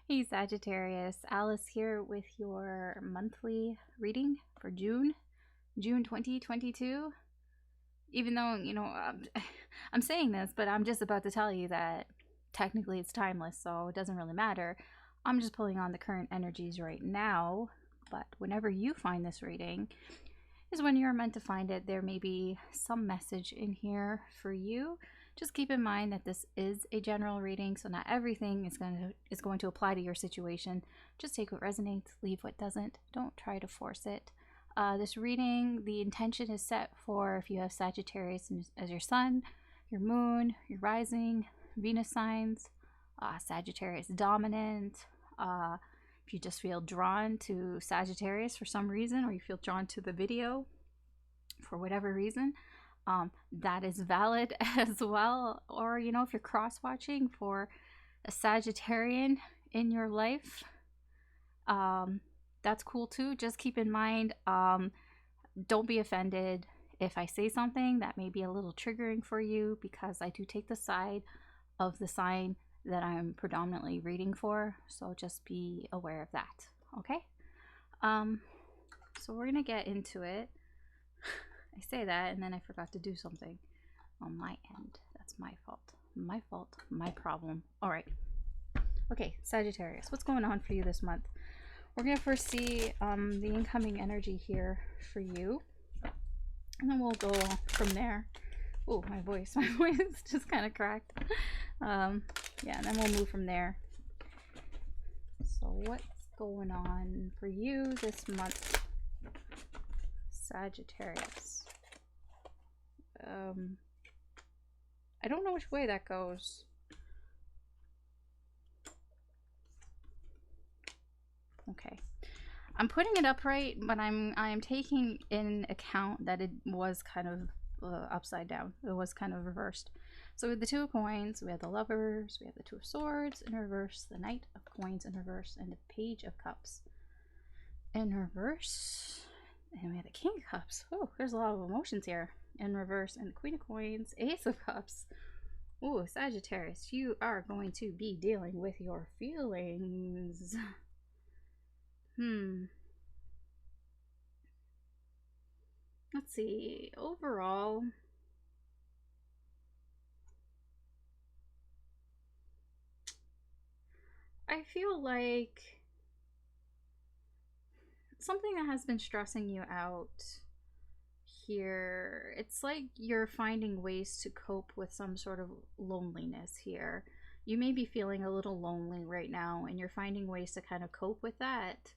Hey Sagittarius, Alice here with your monthly reading for June 2022. Even though, I'm saying this, but I'm just about to tell you that technically it's timeless, so it doesn't really matter. I'm just pulling on the current energies right now, but whenever you find this reading is when you're meant to find it. There may be some message in here for you. Just keep in mind that this is a general reading, so not everything is going to apply to your situation. Just take what resonates, leave what doesn't. Don't try to force it. This reading, the intention is set for if you have Sagittarius as your sun, your moon, your rising, Venus signs, Sagittarius dominant. If you just feel drawn to Sagittarius for some reason, or you feel drawn to the video for whatever reason, that is valid as well. Or, if you're cross watching for a Sagittarian in your life, that's cool too. Just keep in mind, don't be offended if I say something that may be a little triggering for you, because I do take the side of the sign that I'm predominantly reading for. So just be aware of that. Okay. So we're gonna get into it. I say that and then I forgot to do something on my end. That's my fault. My fault. My problem. All right. Okay, Sagittarius, what's going on for you this month? We're going to first see the incoming energy here for you. And then we'll go from there. Oh, my voice just kind of cracked. Yeah, and then we'll move from there. So what's going on for you this month, Sagittarius? I don't know which way that goes. Okay, I'm putting it upright, but I'm taking in account that it was kind of upside down. It was kind of reversed. So with the Two of Coins, we have the Lovers, we have the Two of Swords in reverse, the Knight of Coins in reverse, and the Page of Cups in reverse, and we have the King of Cups. Oh, there's a lot of emotions here in reverse, and the Queen of Coins, Ace of Cups. Oh, Sagittarius, you are going to be dealing with your feelings. Let's see. Overall, I feel like something that has been stressing you out here, it's like you're finding ways to cope with some sort of loneliness here. You may be feeling a little lonely right now, and you're finding ways to kind of cope with that.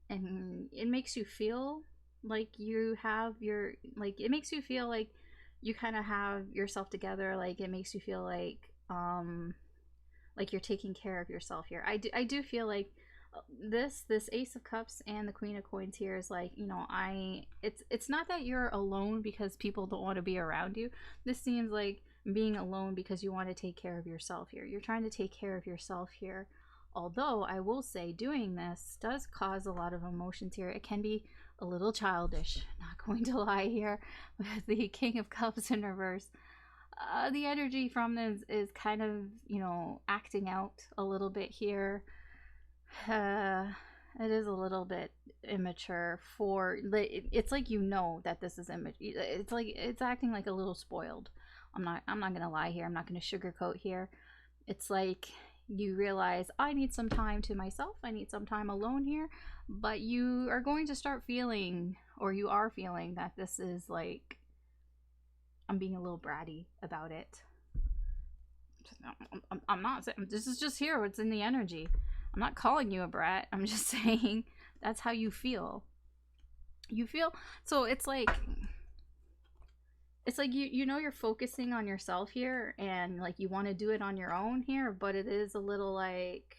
And it makes you feel like you have your, like, it makes you feel like you kind of have yourself together. Like, it makes you feel like you're taking care of yourself here. I do feel like this Ace of Cups and the Queen of Coins here is like, it's not that you're alone because people don't want to be around you. This seems like being alone because you want to take care of yourself here. You're trying to take care of yourself here. Although I will say doing this does cause a lot of emotions here. It can be a little childish, not going to lie here, with the King of Cups in reverse. The energy from this is kind of, acting out a little bit here. It is a little bit immature for, it's like, that this is immature. It's like it's acting like a little spoiled. I'm not gonna lie here. I'm not gonna sugarcoat here. It's like you realize, I need some time to myself. I need some time alone here. But you are going to start feeling, or you are feeling, that this is like, I'm being a little bratty about it. I'm not saying, this is just here. It's in the energy. I'm not calling you a brat. I'm just saying that's how you feel. So it's like you're focusing on yourself here, and like you want to do it on your own here, but it is a little like,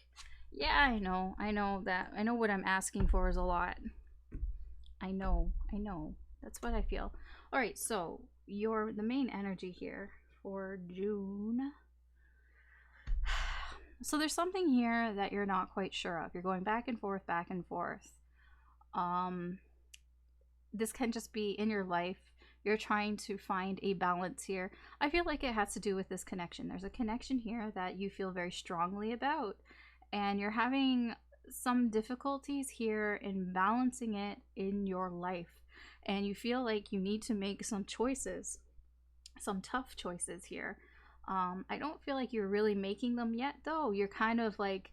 yeah, I know what I'm asking for is a lot. I know that's what I feel. All right, so the main energy here for June. So there's something here that you're not quite sure of. You're going back and forth. This can just be in your life. You're trying to find a balance here. I feel like it has to do with this connection. There's a connection here that you feel very strongly about, and you're having some difficulties here in balancing it in your life. And you feel like you need to make some choices, some tough choices here. I don't feel like you're really making them yet, though. You're kind of like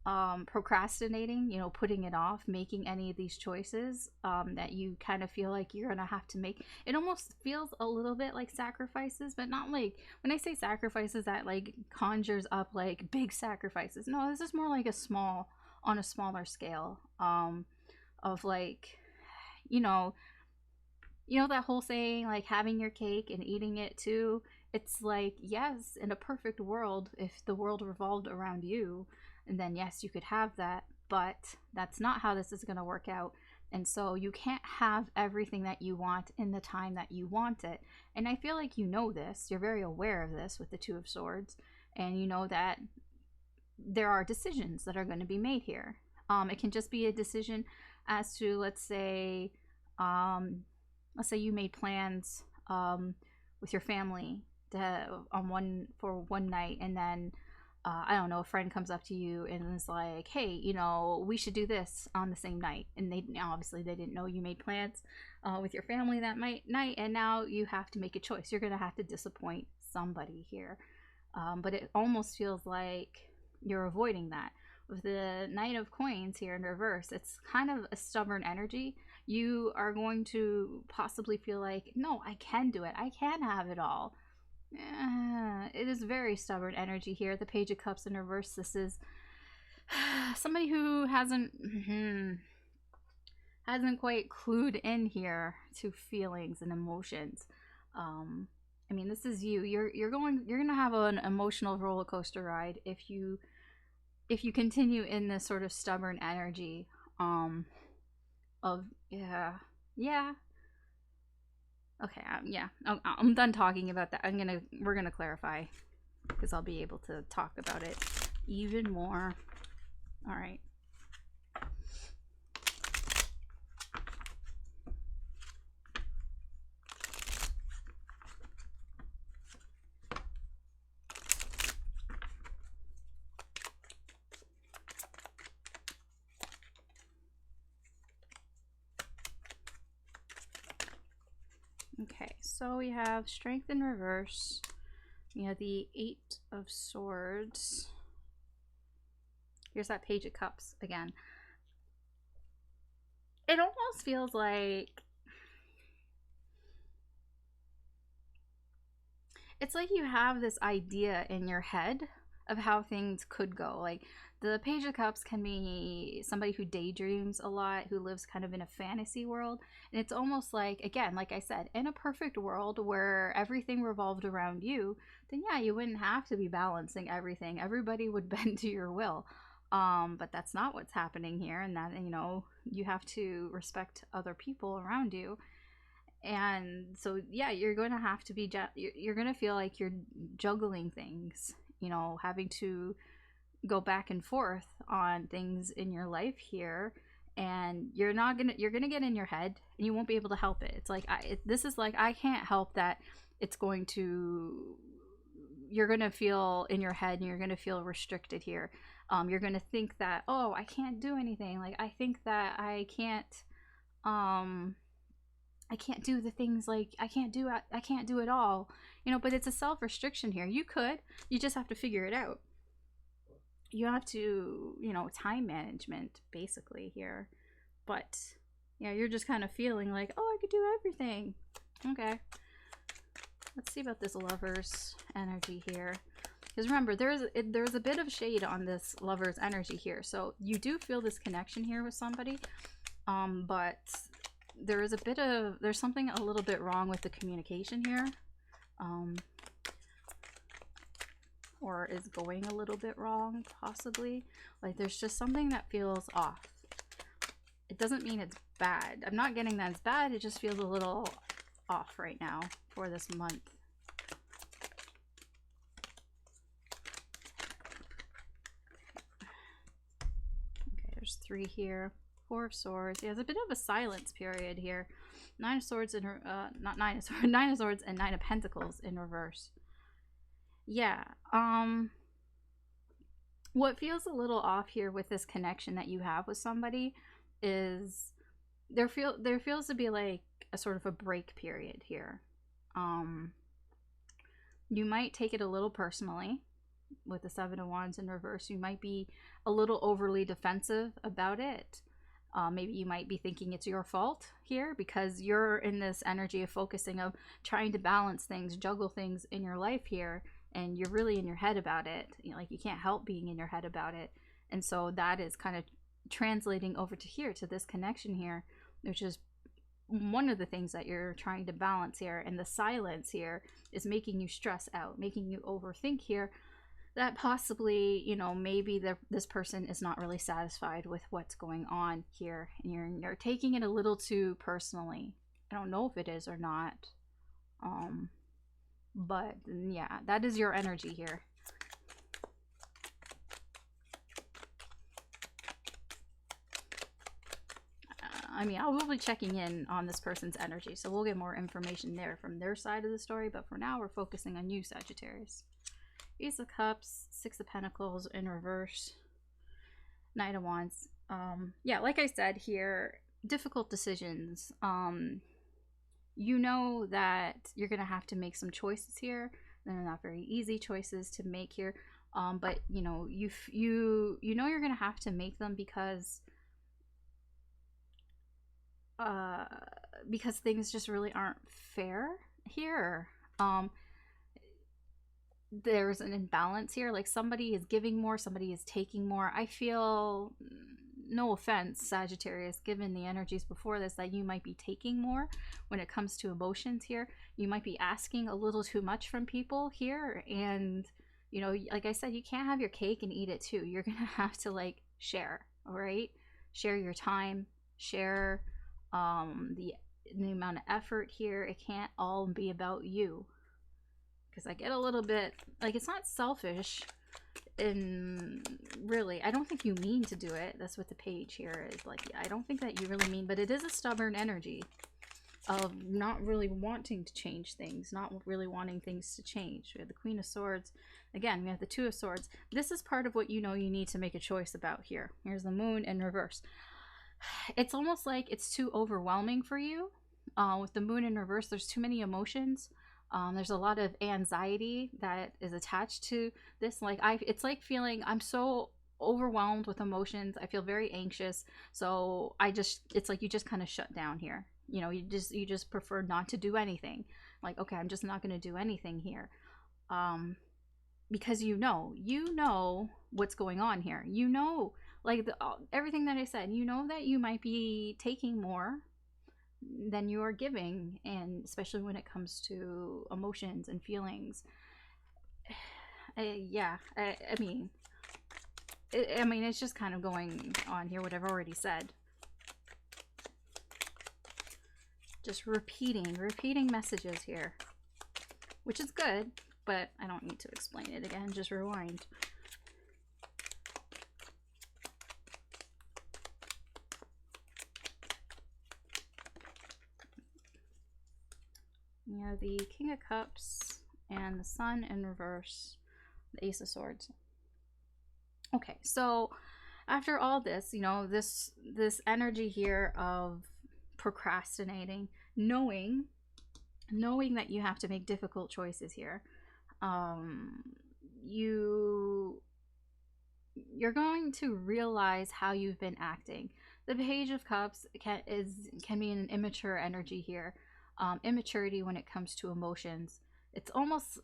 procrastinating, you know, putting it off, making any of these choices that you kind of feel like you're gonna have to make. It almost feels a little bit like sacrifices, but not like, when I say sacrifices, that like conjures up like big sacrifices. No, this is more like on a smaller scale, of like, you know, that whole saying, like having your cake and eating it too. It's like, yes, in a perfect world, if the world revolved around you, and then yes, you could have that, but that's not how this is going to work out. And so you can't have everything that you want in the time that you want it. And I feel like you know this. You're very aware of this with the Two of Swords, and you know that there are decisions that are going to be made here. It can just be a decision as to, let's say you made plans with your family for one night, and then I don't know, a friend comes up to you and is like, hey, you know, we should do this on the same night. And they obviously they didn't know you made plans with your family that night, and now you have to make a choice. You're going to have to disappoint somebody here. But it almost feels like you're avoiding that. With the Knight of Coins here in reverse, it's kind of a stubborn energy. You are going to possibly feel like, no, I can do it. I can have it all. It is very stubborn energy here. The Page of Cups in reverse. This is somebody who hasn't quite clued in here to feelings and emotions. I mean, this is you. You're gonna have an emotional roller coaster ride if you continue in this sort of stubborn energy. Yeah. Okay, yeah, I'm done talking about that. We're gonna clarify, because I'll be able to talk about it even more. All right. Okay, so we have Strength in reverse. We have the Eight of Swords. Here's that Page of Cups again. It almost feels like it's like you have this idea in your head of how things could go. Like, the Page of Cups can be somebody who daydreams a lot, who lives kind of in a fantasy world. And it's almost like, again, like I said, in a perfect world where everything revolved around you, then yeah, you wouldn't have to be balancing everything. Everybody would bend to your will. But that's not what's happening here. And that, you know, you have to respect other people around you. And so, yeah, you're going to have to be, you're going to feel like you're juggling things, you know, having to go back and forth on things in your life here, and you're gonna get in your head and you won't be able to help it. It's like this is like, I can't help that. You're gonna feel in your head, and you're gonna feel restricted here. You're gonna think that, oh, I can't do anything. Like, I think that I can't do the things, like I can't do it all, you know. But it's a self-restriction here. You just have to figure it out. You have to, you know, time management basically here. But yeah, you're just kind of feeling like, oh, I could do everything. Okay, let's see about this Lover's energy here, because remember, there's a bit of shade on this Lover's energy here. So you do feel this connection here with somebody, but there's something a little bit wrong with the communication here, or is going a little bit wrong, possibly. Like, there's just something that feels off. It doesn't mean it's bad. I'm not getting that it's bad. It just feels a little off right now for this month. Okay, there's 3 here. Four of Swords. Yeah, there's a bit of a silence period here. Nine of Swords in not Nine of Swords, Nine of Swords and Nine of Pentacles in reverse. Yeah. What feels a little off here with this connection that you have with somebody is there feels to be like a sort of a break period here. You might take it a little personally with the Seven of Wands in reverse. You might be a little overly defensive about it. Maybe you might be thinking it's your fault here because you're in this energy of focusing of trying to balance things, juggle things in your life here, and you're really in your head about it. You know, like you can't help being in your head about it. And so that is kind of translating over to here, to this connection here, which is one of the things that you're trying to balance here. And the silence here is making you stress out, making you overthink here, that possibly, you know, maybe this person is not really satisfied with what's going on here, and you're taking it a little too personally. I don't know if it is or not, but yeah, that is your energy here. I mean, I will be checking in on this person's energy, so we'll get more information there from their side of the story, but for now we're focusing on you, Sagittarius. Ace of Cups, Six of Pentacles in reverse, Knight of Wands. Yeah, like I said here, difficult decisions. You know that you're gonna have to make some choices here. They're not very easy choices to make here, but you know you know you're gonna have to make them because things just really aren't fair here. There's an imbalance here, like somebody is giving more, somebody is taking more. I feel, no offense Sagittarius, given the energies before this, that you might be taking more when it comes to emotions here. You might be asking a little too much from people here, and you know, like I said, you can't have your cake and eat it too. You're gonna have to like share, all right? Share your time, share the amount of effort here. It can't all be about you. Because I get a little bit, like, it's not selfish, and really, I don't think you mean to do it. That's what the page here is, like, I don't think that you really mean, but it is a stubborn energy of not really wanting to change things, not really wanting things to change. We have the Queen of Swords. Again, we have the Two of Swords. This is part of what you know you need to make a choice about here. Here's the Moon in reverse. It's almost like it's too overwhelming for you. With the Moon in reverse, there's too many emotions. There's a lot of anxiety that is attached to this. Like it's like feeling, I'm so overwhelmed with emotions. I feel very anxious. So it's like you just kind of shut down here. You know, you just prefer not to do anything. Like, okay, I'm just not going to do anything here. Because you know what's going on here. You know, like everything that I said, you know that you might be taking more than you are giving, and especially when it comes to emotions and feelings. Yeah, I mean, it's just kind of going on here what I've already said. Just repeating messages here, which is good, but I don't need to explain it again. Just rewind. You know, the King of Cups and the Sun in reverse, the Ace of Swords. Okay, so after all this, you know, this energy here of procrastinating, knowing that you have to make difficult choices here, you're going to realize how you've been acting. The Page of Cups can be an immature energy here. Immaturity when it comes to emotions. It's almost,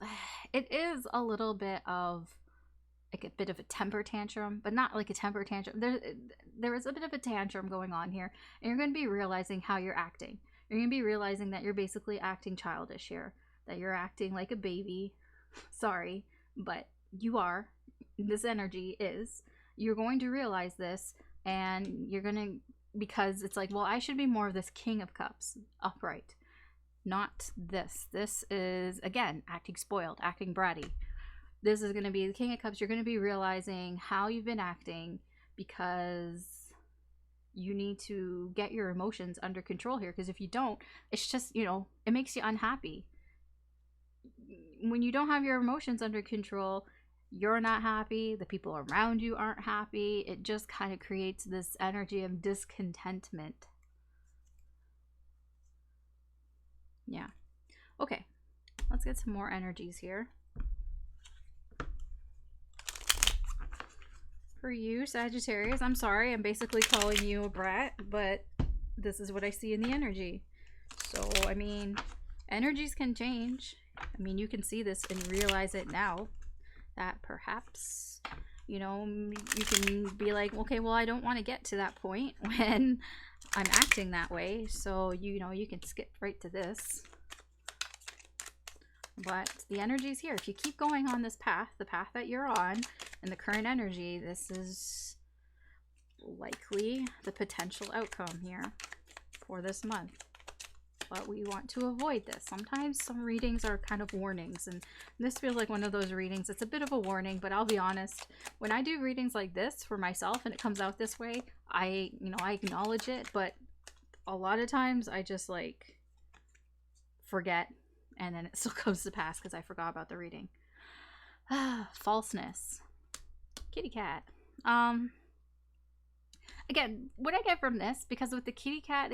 it is a little bit of like a bit of a temper tantrum, but not like a temper tantrum. There is a bit of a tantrum going on here, and you're going to be realizing how you're acting. You're going to be realizing that you're basically acting childish here, that you're acting like a baby. Sorry, but you are. This energy is. You're going to realize this, and you're going to, because it's like, well, I should be more of this King of Cups, upright. Not this. This is, again, acting spoiled, acting bratty. This is going to be the King of Cups. You're going to be realizing how you've been acting because you need to get your emotions under control here, because if you don't, it's just, you know, it makes you unhappy. When you don't have your emotions under control, you're not happy, the people around you aren't happy. It just kind of creates this energy of discontentment. Yeah. Okay, let's get some more energies here. For you, Sagittarius, I'm sorry, I'm basically calling you a brat, but this is what I see in the energy. So, I mean, energies can change. I mean, you can see this and realize it now, that perhaps, you know, you can be like, okay, well, I don't want to get to that point when I'm acting that way. So, you know, you can skip right to this. But the energy's here. If you keep going on this path, the path that you're on, and the current energy, this is likely the potential outcome here for this month. But we want to avoid this. Sometimes some readings are kind of warnings, and this feels like one of those readings. It's a bit of a warning, but I'll be honest, when I do readings like this for myself and it comes out this way, I acknowledge it, but a lot of times I just like forget, and then it still comes to pass because I forgot about the reading. Falseness. Kitty cat. Again, what I get from this, because with the kitty cat,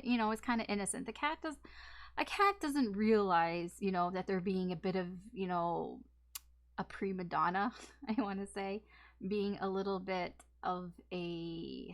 you know, is kind of innocent. A cat doesn't realize, you know, that they're being a bit of, you know, a prima donna, I want to say, being a little bit of a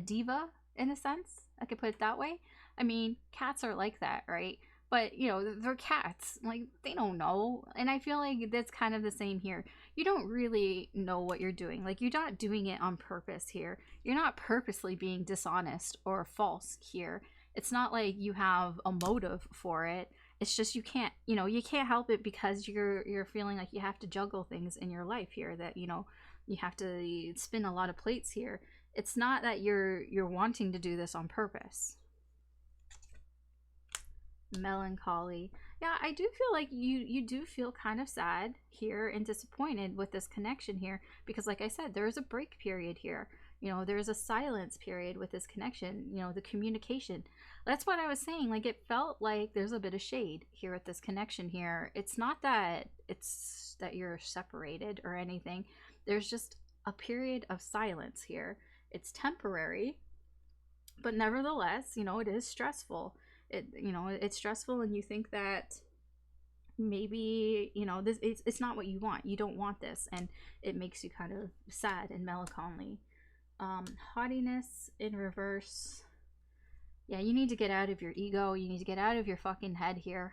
diva in a sense. I could put it that way. I mean, cats are like that, right? But, you know, they're cats. Like, they don't know. And I feel like that's kind of the same here. You don't really know what you're doing. Like, you're not doing it on purpose here. You're not purposely being dishonest or false here. It's not like you have a motive for it. It's just you can't, you know, you can't help it because you're feeling like you have to juggle things in your life here, that, you know, you have to spin a lot of plates here. It's not that you're wanting to do this on purpose. Melancholy. Yeah, I do feel like you do feel kind of sad here and disappointed with this connection here, because like I said, there's a break period here. You know, there's a silence period with this connection, you know, the communication. That's what I was saying. Like, it felt like there's a bit of shade here at this connection here. It's not that it's that you're separated or anything. There's just a period of silence here. It's temporary, but nevertheless, you know, it is stressful. It's stressful, and you think that maybe, you know, this it's not what you want. You don't want this, and it makes you kind of sad and melancholy. Haughtiness in reverse. Yeah, you need to get out of your ego. You need to get out of your fucking head here.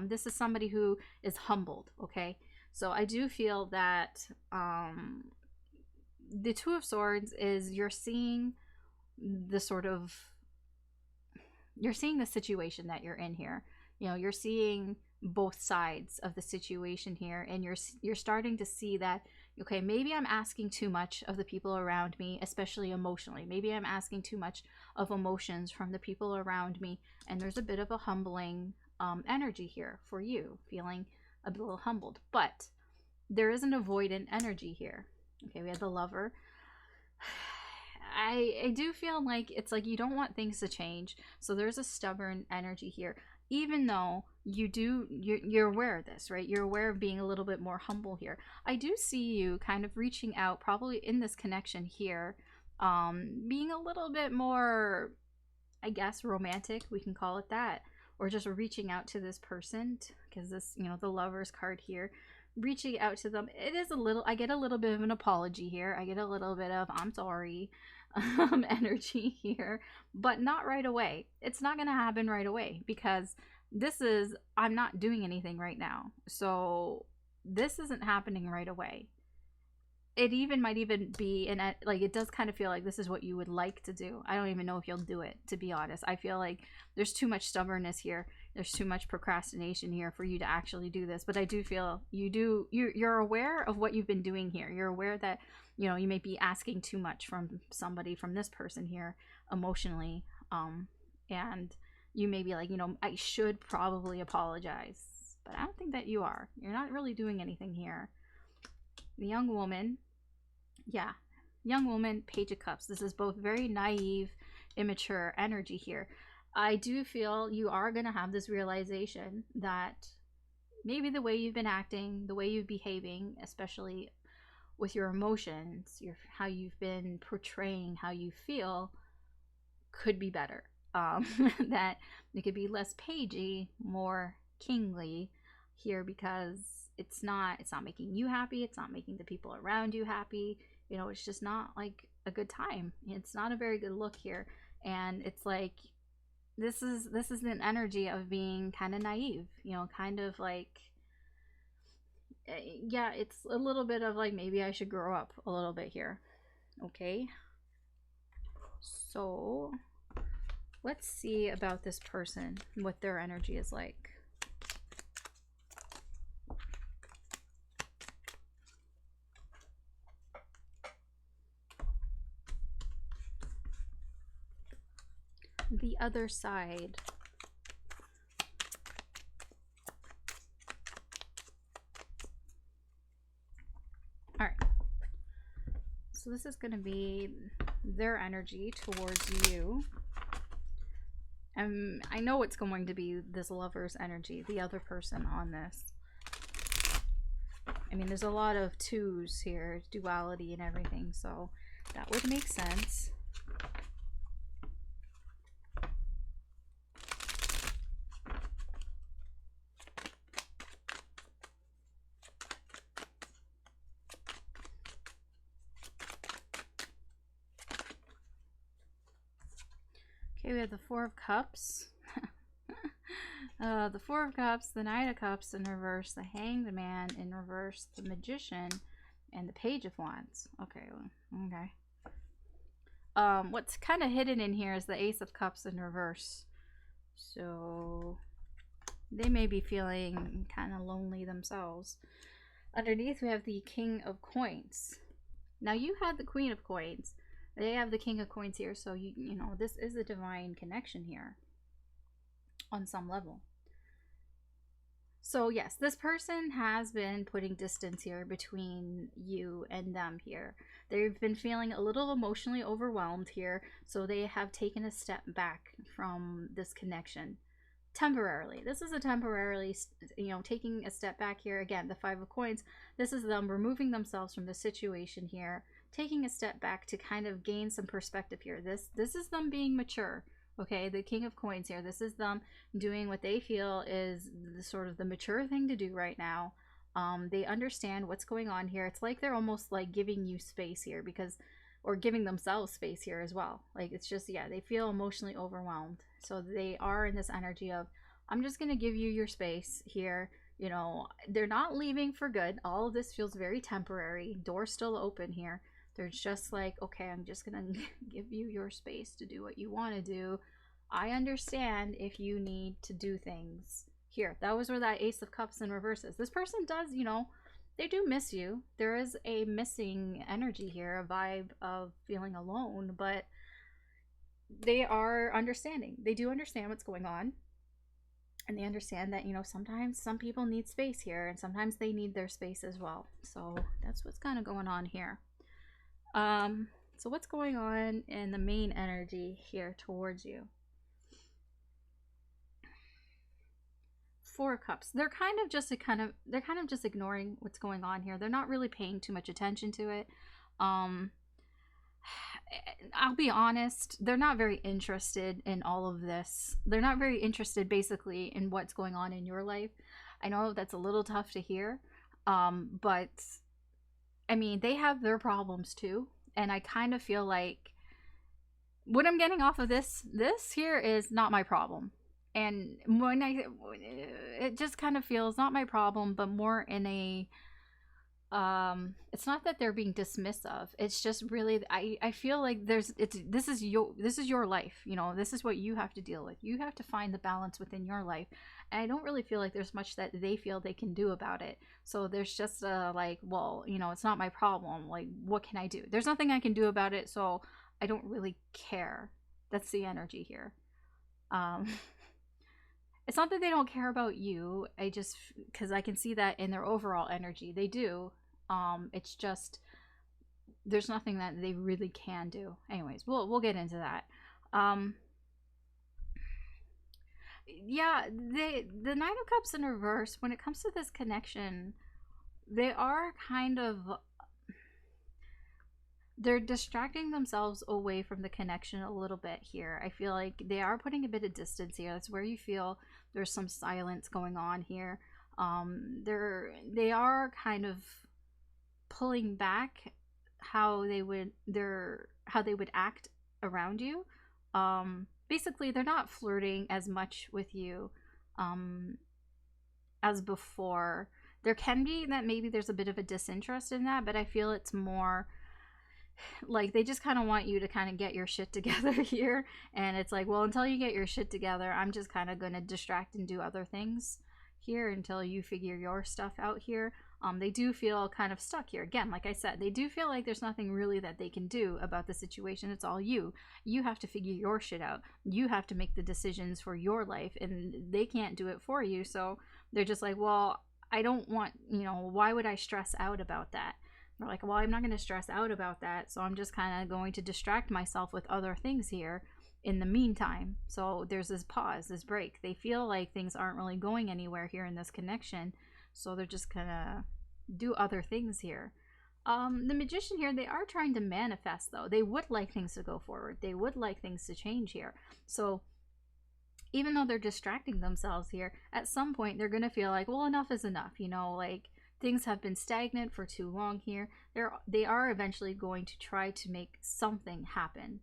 This is somebody who is humbled, okay? So I do feel that the Two of Swords is you're seeing the situation that you're in here. You know, you're seeing both sides of the situation here, and you're starting to see that, okay, maybe I'm asking too much of the people around me, especially emotionally. Maybe I'm asking too much of emotions from the people around me, and there's a bit of a humbling energy here for you, feeling a little humbled. But there is an avoidant energy here. Okay, we have the Lover. I do feel like it's like you don't want things to change, so there's a stubborn energy here, even though you're aware of this, right? You're aware of being a little bit more humble here. I do see you kind of reaching out, probably in this connection here, being a little bit more, I guess, romantic, we can call it that, or just reaching out to this person, because this, you know, the Lover's card here, reaching out to them. It is a little, I get a little bit of an apology here. I get a little bit of I'm sorry energy here, but not right away. It's not going to happen right away, because this is, I'm not doing anything right now. So this isn't happening right away. It even might even be, and like, it does kind of feel like this is what you would like to do. I don't even know if you'll do it, to be honest. I feel like there's too much stubbornness here. There's too much procrastination here for you to actually do this. But I do feel you're aware of what you've been doing here. You're aware that, you know, you may be asking too much from somebody, from this person here, emotionally, and you may be like, you know, I should probably apologize, but I don't think that you are. You're not really doing anything here. The young woman, yeah, young woman, Page of Cups. This is both very naive, immature energy here. I do feel you are going to have this realization that maybe the way you've been acting, the way you're behaving, especially with your emotions, how you've been portraying how you feel, could be better. That it could be less pagey, more kingly here, because it's not making you happy, it's not making the people around you happy. You know, it's just not like a good time. It's not a very good look here. And it's like this is an energy of being kind of naive, you know, kind of like, yeah, it's a little bit of like, maybe I should grow up a little bit here. Okay, so let's see about this person, what their energy is like. The other side. All right. So this is going to be their energy towards you. And I know it's going to be this lover's energy, the other person on this. I mean, there's a lot of twos here, duality and everything, so that would make sense. Okay, we have the Four of Cups. The Four of Cups, the Knight of Cups in reverse, the Hanged Man in reverse, the Magician, and the Page of Wands. Okay, okay. What's kind of hidden in here is the Ace of Cups in reverse. So they may be feeling kind of lonely themselves. Underneath we have the King of Coins. Now you had the Queen of Coins. They have the King of Coins here, so you know, this is a divine connection here on some level. So yes, this person has been putting distance here between you and them here. They've been feeling a little emotionally overwhelmed here, so they have taken a step back from this connection temporarily. This is a temporarily, you know, taking a step back here. Again, the Five of Coins, this is them removing themselves from the situation here, taking a step back to kind of gain some perspective here. This is them being mature. Okay, the King of Coins here, this is them doing what they feel is the sort of the mature thing to do right now. They understand what's going on here. It's like they're almost like giving you space here, because, or giving themselves space here as well. Like, it's just, yeah, they feel emotionally overwhelmed. So they are in this energy of, I'm just going to give you your space here. You know, they're not leaving for good. All of this feels very temporary. Door's still open here. They're just like, okay, I'm just gonna give you your space to do what you want to do. I understand if you need to do things here. That was where that Ace of Cups in reverse is. This person does, you know, they do miss you. There is a missing energy here, a vibe of feeling alone, but they are understanding. They do understand what's going on. And they understand that, you know, sometimes some people need space here, and sometimes they need their space as well. So that's what's kind of going on here. So what's going on in the main energy here towards you? Four of Cups. They're kind of just ignoring what's going on here. They're not really paying too much attention to it. I'll be honest, they're not very interested in all of this. They're not very interested basically in what's going on in your life. I know that's a little tough to hear, but I mean, they have their problems too. And I kind of feel like what I'm getting off of this here is not my problem. And when it just kind of feels not my problem, but more in a, it's not that they're being dismissive. It's just really, I feel like this is your life. You know, this is what you have to deal with. You have to find the balance within your life. And I don't really feel like there's much that they feel they can do about it. So there's just like, well, you know, it's not my problem. Like, what can I do? There's nothing I can do about it. So I don't really care. That's the energy here. It's not that they don't care about you. I just, because I can see that in their overall energy. They do. It's just there's nothing that they really can do. Anyways, we'll get into that. Um, yeah, the Nine of Cups in reverse, when it comes to this connection, they are kind of, they're distracting themselves away from the connection a little bit here. I feel like they are putting a bit of distance here. That's where you feel there's some silence going on here. They are kind of pulling back how they would act around you. Basically, they're not flirting as much with you as before. There can be that maybe there's a bit of a disinterest in that, but I feel it's more like they just kind of want you to kind of get your shit together here. And it's like, well, until you get your shit together, I'm just kind of going to distract and do other things here until you figure your stuff out here. They do feel kind of stuck here. Again, like I said, they do feel like there's nothing really that they can do about the situation. It's all you. You have to figure your shit out. You have to make the decisions for your life, and they can't do it for you. So they're just like, well, I don't want, why would I stress out about that? They're like, well, I'm not going to stress out about that. So I'm just kind of going to distract myself with other things here in the meantime. So there's this pause, this break. They feel like things aren't really going anywhere here in this connection. So they're just gonna do other things here. The Magician here, they are trying to manifest though. They would like things to go forward. They would like things to change here. So even though they're distracting themselves here, at some point they're gonna feel like, well, enough is enough. Like things have been stagnant for too long here. They are eventually going to try to make something happen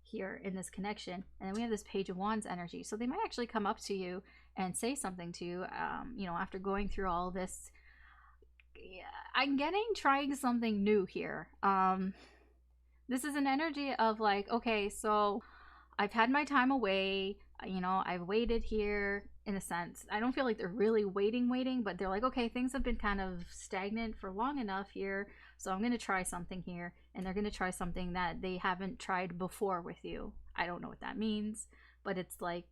here in this connection. And then we have this Page of Wands energy. So they might actually come up to you and say something to you, after going through all this. I'm getting trying something new here. This is an energy of like, okay, so I've had my time away, I've waited here in a sense. I don't feel like they're really waiting, but they're like, okay, things have been kind of stagnant for long enough here, so I'm going to try something here, and they're going to try something that they haven't tried before with you. I don't know what that means, but it's like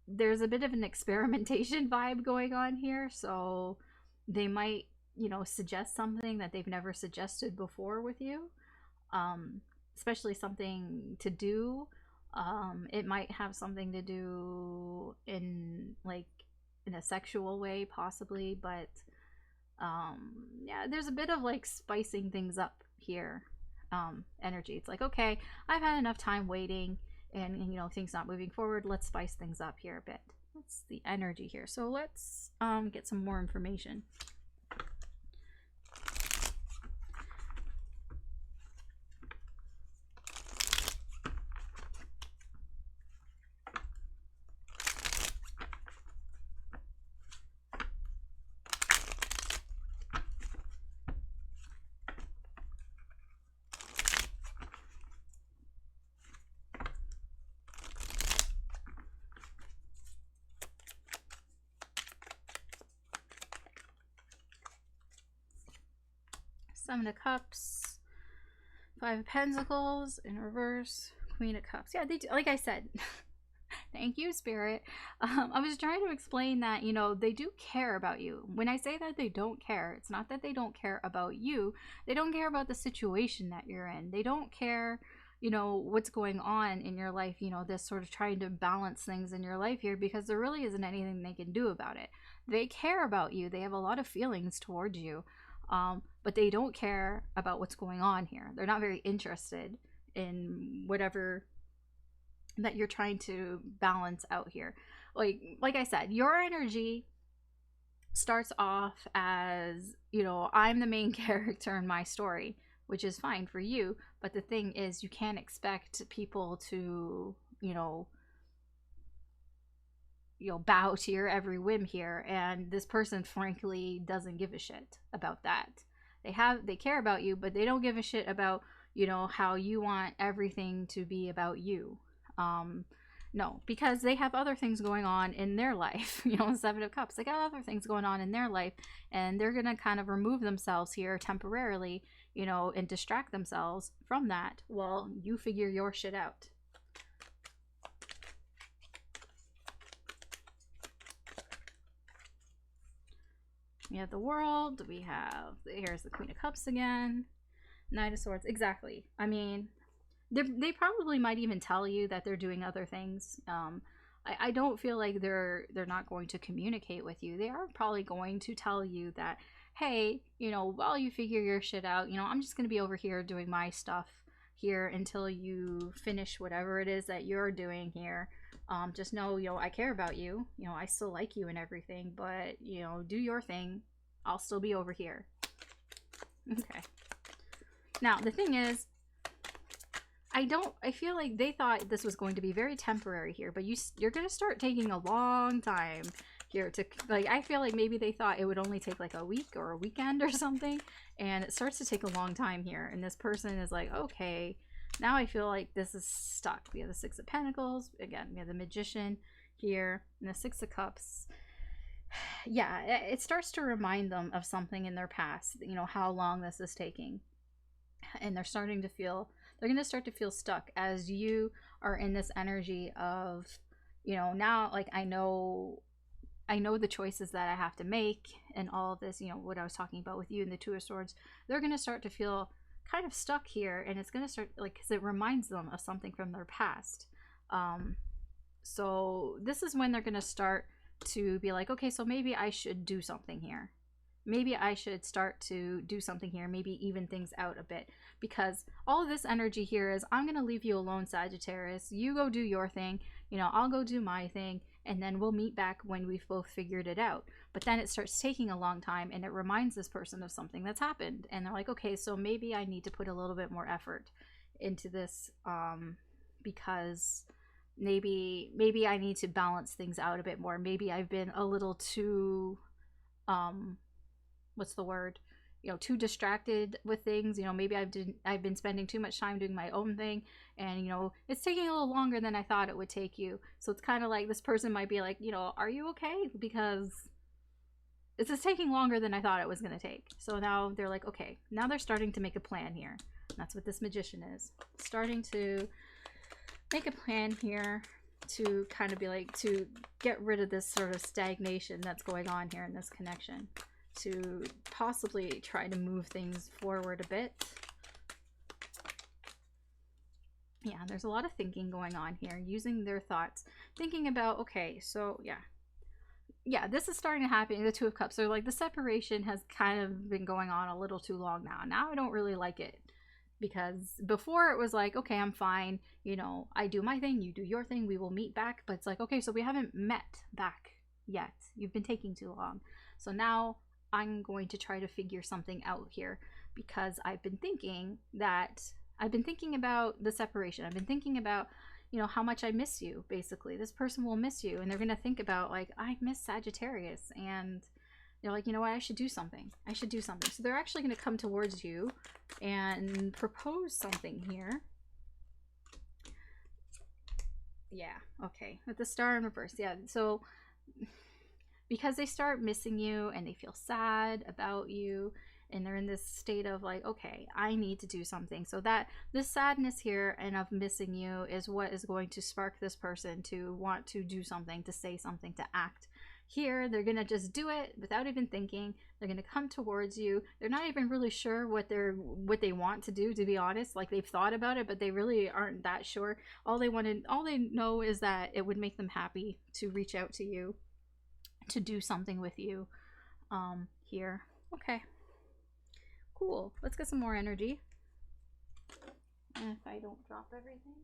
there's a bit of an experimentation vibe going on here, so they might, suggest something that they've never suggested before with you, especially something to do. It might have something to do in a sexual way possibly, but yeah, there's a bit of like spicing things up here energy. It's like, okay, I've had enough time waiting, and things not moving forward. Let's spice things up here a bit. That's the energy here. So let's get some more information. Seven of Cups, Five of Pentacles in reverse, Queen of Cups. Yeah, they do, like I said. Thank you, Spirit. I was trying to explain that, they do care about you. When I say that they don't care, it's not that they don't care about you. They don't care about the situation that you're in. They don't care, what's going on in your life, this sort of trying to balance things in your life here, because there really isn't anything they can do about it. They care about you. They have a lot of feelings towards you. But they don't care about what's going on here. They're not very interested in whatever that you're trying to balance out here. Like I said, your energy starts off as, I'm the main character in my story, which is fine for you. But the thing is, you can't expect people to, bow to your every whim here, and this person frankly doesn't give a shit about that. They care about you, but they don't give a shit about how you want everything to be about you. No, because they have other things going on in their life. Seven of Cups, they got other things going on in their life, and they're gonna kind of remove themselves here temporarily, and distract themselves from that while you figure your shit out. We have the World. Here's the Queen of Cups again. Knight of Swords, exactly. I mean, they probably might even tell you that they're doing other things. I don't feel like they're not going to communicate with you. They are probably going to tell you that, hey, you know, while you figure your shit out, you know, I'm just going to be over here doing my stuff here until you finish whatever it is that you're doing here. Just know, you know, I care about you. You know, I still like you and everything, but, you know, do your thing. I'll still be over here. Okay. Now, the thing is, I feel like they thought this was going to be very temporary here, but you're going to start taking a long time here to, like, I feel like maybe they thought it would only take like a week or a weekend or something, and it starts to take a long time here, and this person is like, okay, now I feel like this is stuck. We have the Six of Pentacles, again, we have the Magician here, and the Six of Cups. Yeah, it starts to remind them of something in their past, you know, how long this is taking, and they're going to start to feel stuck as you are in this energy of, you know, now, like, I know the choices that I have to make and all of this, you know, what I was talking about with you and the Two of Swords. They're going to start to feel kind of stuck here, and it's going to start, like, because it reminds them of something from their past. So this is when they're going to start to be like, okay, so maybe I should do something here. Maybe I should start to do something here, maybe even things out a bit, because all of this energy here is, I'm going to leave you alone, Sagittarius. You go do your thing, you know, I'll go do my thing, and then we'll meet back when we've both figured it out. But then it starts taking a long time, and it reminds this person of something that's happened, and they're like, okay, so maybe I need to put a little bit more effort into this, because maybe I need to balance things out a bit more. Maybe I've been a little too, what's the word, you know, too distracted with things. You know, maybe I've been spending too much time doing my own thing, and, you know, it's taking a little longer than I thought it would take you. So it's kind of like this person might be like, you know, are you okay? Because this is taking longer than I thought it was going to take. So now they're like, okay, now they're starting to make a plan here. And that's what this Magician is, starting to make a plan here to kind of be like, to get rid of this sort of stagnation that's going on here in this connection, to possibly try to move things forward a bit. Yeah, there's a lot of thinking going on here, using their thoughts, thinking about, okay, so yeah, this is starting to happen. The Two of Cups, they're like, the separation has kind of been going on a little too long now I don't really like it, because before it was like, okay, I'm fine, you know, I do my thing, you do your thing, we will meet back. But it's like, okay, so we haven't met back yet, you've been taking too long, so now I'm going to try to figure something out here, because I've been thinking about the separation. I've been thinking about, you know, how much I miss you. Basically, this person will miss you, and they're going to think about, like, I miss Sagittarius, and they're like, you know what, I should do something. So they're actually going to come towards you and propose something here. Yeah, okay, with the Star in reverse. Yeah, so because they start missing you and they feel sad about you, and they're in this state of like, okay, I need to do something. So that this sadness here and of missing you is what is going to spark this person to want to do something, to say something, to act. Here, they're gonna just do it without even thinking. They're gonna come towards you. They're not even really sure what they want to do, to be honest. Like, they've thought about it, but they really aren't that sure. All they know is that it would make them happy to reach out to you, to do something with you here. Okay, cool. Let's get some more energy. And if I don't drop everything.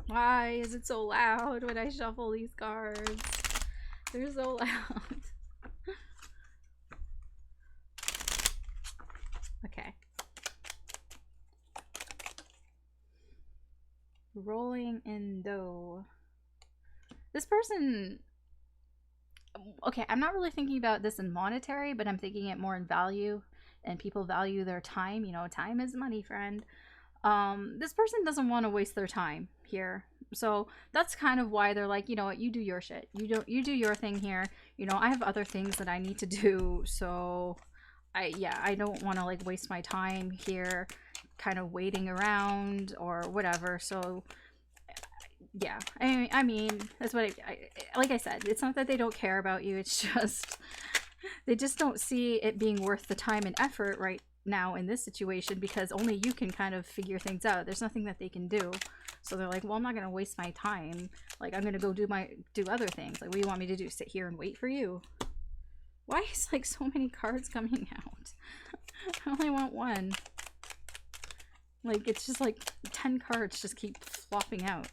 Why is it so loud when I shuffle these cards? They're so loud. Okay. Rolling in dough. This person... Okay, I'm not really thinking about this in monetary, but I'm thinking it more in value. And people value their time. You know, time is money, friend. This person doesn't want to waste their time here, so that's kind of why they're like, you know what, you do your shit, you do your thing here, you know, I have other things that I need to do, so I don't want to like waste my time here kind of waiting around or whatever. So Yeah, I mean, that's what like I said, it's not that they don't care about you, it's just they just don't see it being worth the time and effort right now in this situation, because only you can kind of figure things out. There's nothing that they can do. So they're like, well, I'm not going to waste my time. Like, I'm going to go do other things. Like, what do you want me to do? Sit here and wait for you? Why is, like, so many cards coming out? I only want one. Like, it's just like 10 cards just keep flopping out.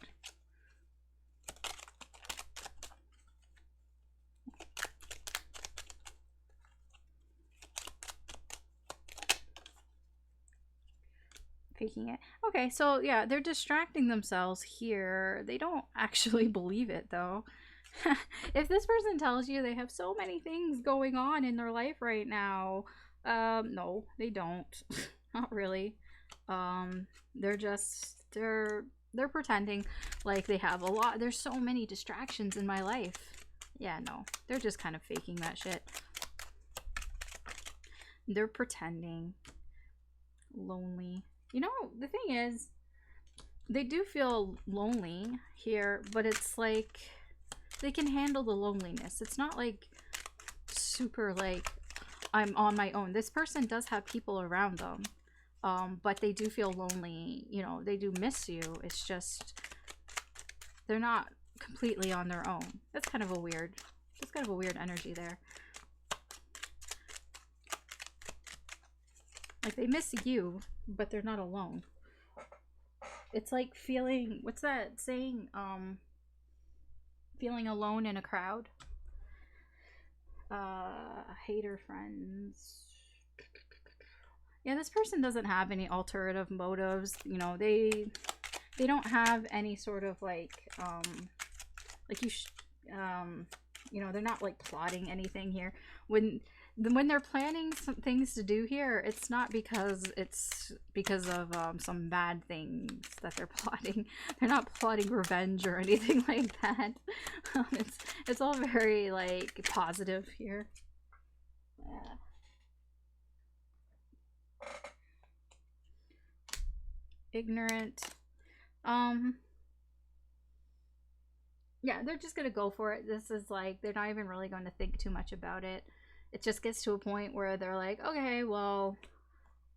Faking it. Okay, so yeah, they're distracting themselves here. They don't actually believe it, though. If this person tells you they have so many things going on in their life right now, no, they don't. Not really. They're just, they're pretending like they have a lot. There's so many distractions in my life. Yeah, no, they're just kind of faking that shit. They're pretending. Lonely. You know, the thing is, they do feel lonely here, but it's like they can handle the loneliness. It's not like super like I'm on my own. This person does have people around them, but they do feel lonely. You know, they do miss you. It's just they're not completely on their own. That's kind of a weird energy there. Like, they miss you, but they're not alone. It's like feeling, what's that saying? Feeling alone in a crowd. Hater friends. Yeah, this person doesn't have any alternative motives. You know, they don't have any sort of like you know, they're not like plotting anything here. When they're planning some things to do here, it's not because of some bad things that they're plotting. They're not plotting revenge or anything like that. It's all very like positive here. Yeah. Ignorant. Yeah, they're just gonna go for it. This is like, they're not even really going to think too much about it. It just gets to a point where they're like, okay, well,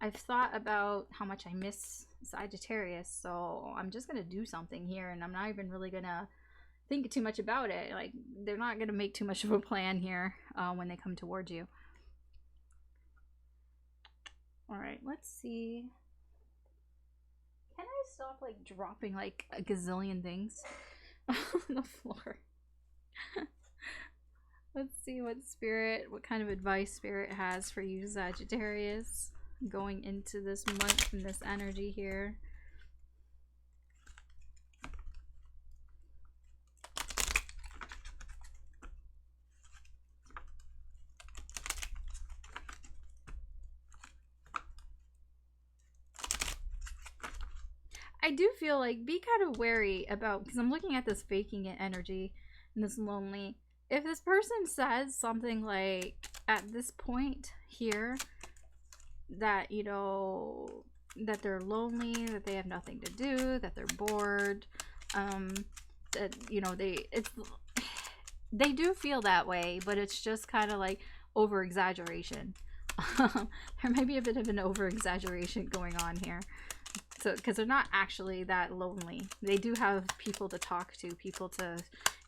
I've thought about how much I miss Sagittarius, so I'm just gonna do something here, and I'm not even really gonna think too much about it. Like, they're not gonna make too much of a plan here when they come towards you. Alright, let's see. Can I stop like dropping like a gazillion things on the floor? Let's see what kind of advice Spirit has for you, Sagittarius, going into this month and this energy here. I do feel like, be kind of wary about, because I'm looking at this faking it energy and this lonely. If this person says something like, at this point here, that, you know, that they're lonely, that they have nothing to do, that they're bored, that, you know, they do feel that way, but it's just kind of like over exaggeration. There might be a bit of an over exaggeration going on here. So, because they're not actually that lonely. They do have people to talk to, people to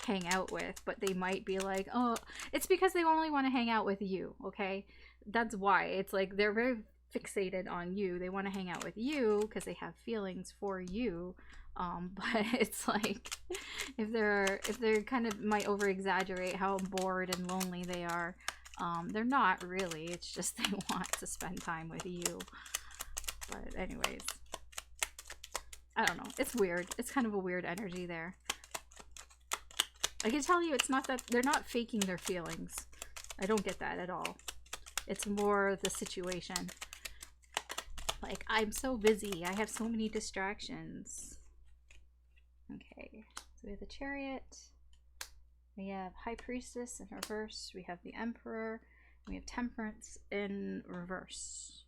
hang out with, but they might be like, oh, it's because they only want to hang out with you, okay? That's why. It's like they're very fixated on you. They want to hang out with you because they have feelings for you. But it's like, if they're kind of might over exaggerate how bored and lonely they are, they're not really. It's just they want to spend time with you. But anyways, I don't know. It's weird. It's kind of a weird energy there. I can tell you it's not that they're not faking their feelings. I don't get that at all. It's more the situation. Like, I'm so busy. I have so many distractions. Okay. So we have the Chariot. We have High Priestess in reverse. We have the Emperor. And we have Temperance in reverse.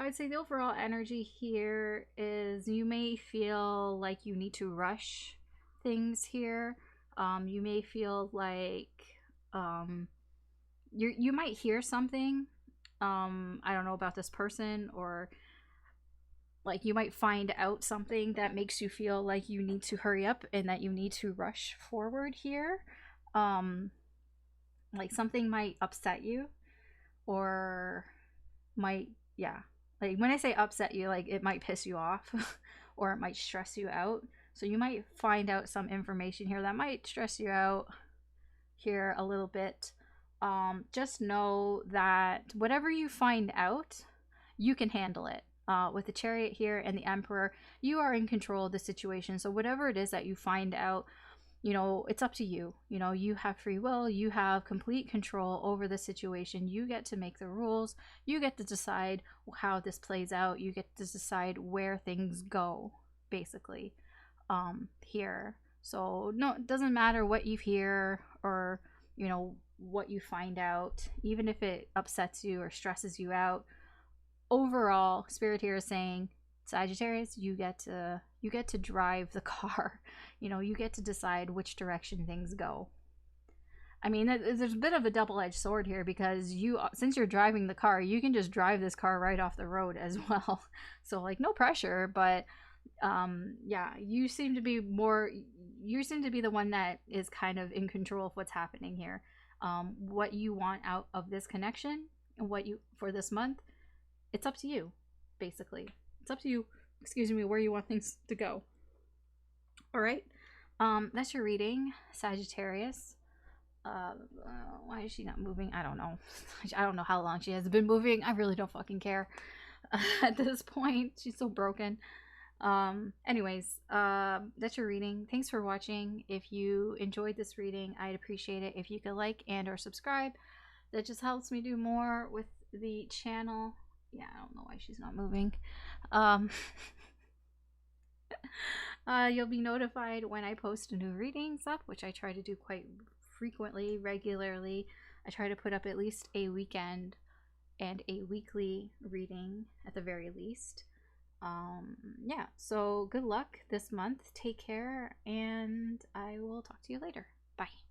I'd say the overall energy here is you may feel like you need to rush things here. You may feel like you might hear something. I don't know about this person, or like you might find out something that makes you feel like you need to hurry up and that you need to rush forward here. Like something might upset you, or might, yeah, like when I say upset you, like it might piss you off or it might stress you out. So you might find out some information here that might stress you out here a little bit. Just know that whatever you find out, you can handle it. With the Chariot here and the Emperor, you are in control of the situation. So whatever it is that you find out, you know, it's up to you. You know, you have free will, you have complete control over the situation. You get to make the rules, you get to decide how this plays out, you get to decide where things go, basically, here. So no, it doesn't matter what you hear or, you know, what you find out, even if it upsets you or stresses you out. Overall, Spirit here is saying, Sagittarius, you get to drive the car. You know, you get to decide which direction things go. I mean, there's a bit of a double-edged sword here, because since you're driving the car, you can just drive this car right off the road as well. So like no pressure, but yeah, you seem to be the one that is kind of in control of what's happening here. What you want out of this connection and what you for this month, it's up to you, basically. It's up to you, excuse me, where you want things to go. All right. That's your reading, Sagittarius. Why is she not moving? I don't know. I don't know how long she has been moving. I really don't fucking care. At this point, she's so broken. Anyways, that's your reading. Thanks for watching. If you enjoyed this reading, I'd appreciate it if you could like and or subscribe. That just helps me do more with the channel. Yeah, I don't know why she's not moving. You'll be notified when I post new readings up, which I try to do quite frequently, regularly. I try to put up at least a weekend and a weekly reading at the very least. Yeah, so good luck this month. Take care, and I will talk to you later. Bye.